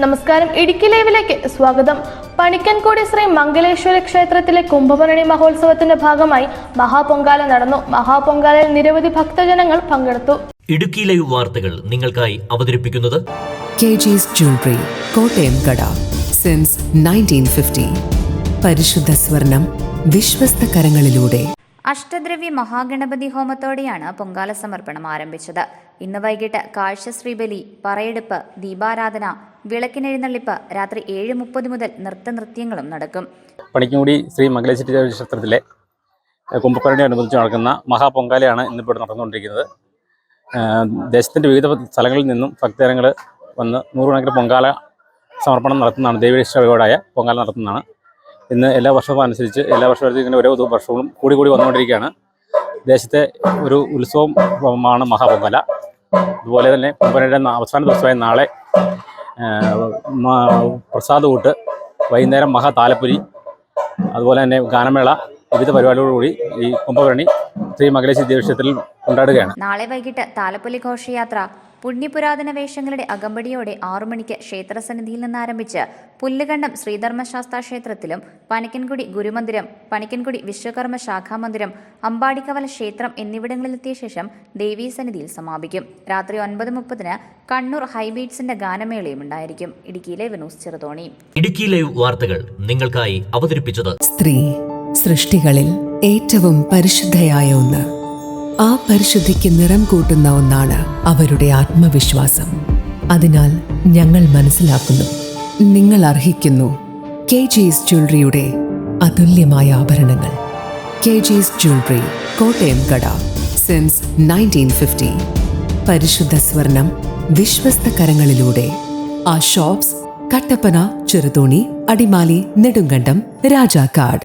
നമസ്കാരം. ഇടുക്കി ലൈവിലേക്ക് സ്വാഗതം. പണിക്കൻകോടി ശ്രീ മംഗലേശ്വര ക്ഷേത്രത്തിലെ കുംഭഭരണി മഹോത്സവത്തിന്റെ ഭാഗമായി മഹാപൊങ്കാല നടന്നു. മഹാപൊങ്കാലയിൽ നിരവധി ഭക്തജനങ്ങൾ പങ്കെടുത്തു. ഇടുക്കി ലൈവ് വാർത്തകൾ നിങ്ങൾക്കായി അവതരിപ്പിക്കുന്നത് KG's Jewelry, കോട്ടയം കട സിൻസ് 1950. പരിശുദ്ധ സ്വർണം വിശ്വസ്ത കരങ്ങളിലൂടെ. അഷ്ടദ്രവ്യ മഹാഗണപതി ഹോമത്തോടെയാണ് പൊങ്കാല സമർപ്പണം ആരംഭിച്ചത്. ഇന്ന് വൈകിട്ട് കാഴ്ചശ്രീബലി, പറയെടുപ്പ്, ദീപാരാധന, വിളക്കിനെഴുന്നള്ളിപ്പ്, രാത്രി 7:30 മുതൽ നൃത്യങ്ങളും നടക്കും. പണിക്കൻകോടി ശ്രീ മംഗലേശ്വര ക്ഷേത്രത്തിലെ കുംഭഭരണിയോടനുബന്ധിച്ച് നടക്കുന്ന മഹാപൊങ്കാലയാണ് ഇന്നിപ്പോൾ നടന്നുകൊണ്ടിരിക്കുന്നത്. ദേശത്തിൻ്റെ വിവിധ സ്ഥലങ്ങളിൽ നിന്നും ഭക്തജനങ്ങൾ വന്ന് നൂറുകണക്കിന് പൊങ്കാല സമർപ്പണം നടത്തുന്നതാണ്. ദേവീക്ഷയോടായ പൊങ്കാല നടത്തുന്നതാണ്. ഇന്ന് എല്ലാ വർഷവും അനുസരിച്ച് എല്ലാ വർഷവും ഇങ്ങനെ ഓരോ വർഷവും കൂടി വന്നുകൊണ്ടിരിക്കുകയാണ്. ദേശത്തെ ഒരു ഉത്സവമാണ് മഹാപൊങ്കാല. അതുപോലെ തന്നെ കുംഭഭരണിയുടെ അവസാന ദിവസമായ നാളെ പ്രസാദ കൂട്ട്, വൈകുന്നേരം മഹാതാലപ്പൊലി, അതുപോലെ തന്നെ ഗാനമേള, വിവിധ പരിപാടികളോടുകൂടി ഈ കുംഭഭരണി ശ്രീ മംഗലേശ്വര ദേവീക്ഷേത്രത്തിൽ കൊണ്ടാടുകയാണ്. നാളെ വൈകിട്ട് താലപ്പൊലി ഘോഷയാത്ര പുണ്യപുരാതന വേഷങ്ങളുടെ അകമ്പടിയോടെ 6 മണിക്ക് ക്ഷേത്രസന്നിധിയിൽ നിന്ന് ആരംഭിച്ച് പുല്ലുകണ്ടം ശ്രീധർമ്മശാസ്താ ക്ഷേത്രത്തിലും, പണിക്കൻകുടി ഗുരുമന്ദിരം, പണിക്കൻകുടി വിശ്വകർമ്മ ശാഖാമന്ദിരം, അമ്പാടിക്കവല ക്ഷേത്രം എന്നിവിടങ്ങളിലെത്തിയ ശേഷം ദേവീസന്നിധിയിൽ സമാപിക്കും. രാത്രി 9:30 കണ്ണൂർ ഹൈബീറ്റ്സിന്റെ ഗാനമേളയും ഉണ്ടായിരിക്കും. Idukki live news Cheruthoni. Idukki live വാർത്തകൾ നിങ്ങൾക്കായി അവതരിപ്പിച്ചത് സ്ത്രീ സൃഷ്ടികളിൽ ഏറ്റവും പരിശുദ്ധയായ ഒന്ന്. ആ പരിശുദ്ധിക്ക് നിറം കൂട്ടുന്ന ഒന്നാണ് അവരുടെ ആത്മവിശ്വാസം. അതിനാൽ ഞങ്ങൾ മനസ്സിലാക്കുന്നു, നിങ്ങൾ അർഹിക്കുന്നു KG's ജ്വല്ലറിയുടെ അതുല്യമായ ആഭരണങ്ങൾ. KG's Jewelry, കോട്ടയം കട സിൻസ് 1950. പരിശുദ്ധ സ്വർണം വിശ്വസ്ത കരങ്ങളിലൂടെ. ആ ഷോപ്സ് കട്ടപ്പന, ചെറുതോണി, അടിമാലി, നെടുങ്കണ്ടം, രാജാക്കാട്.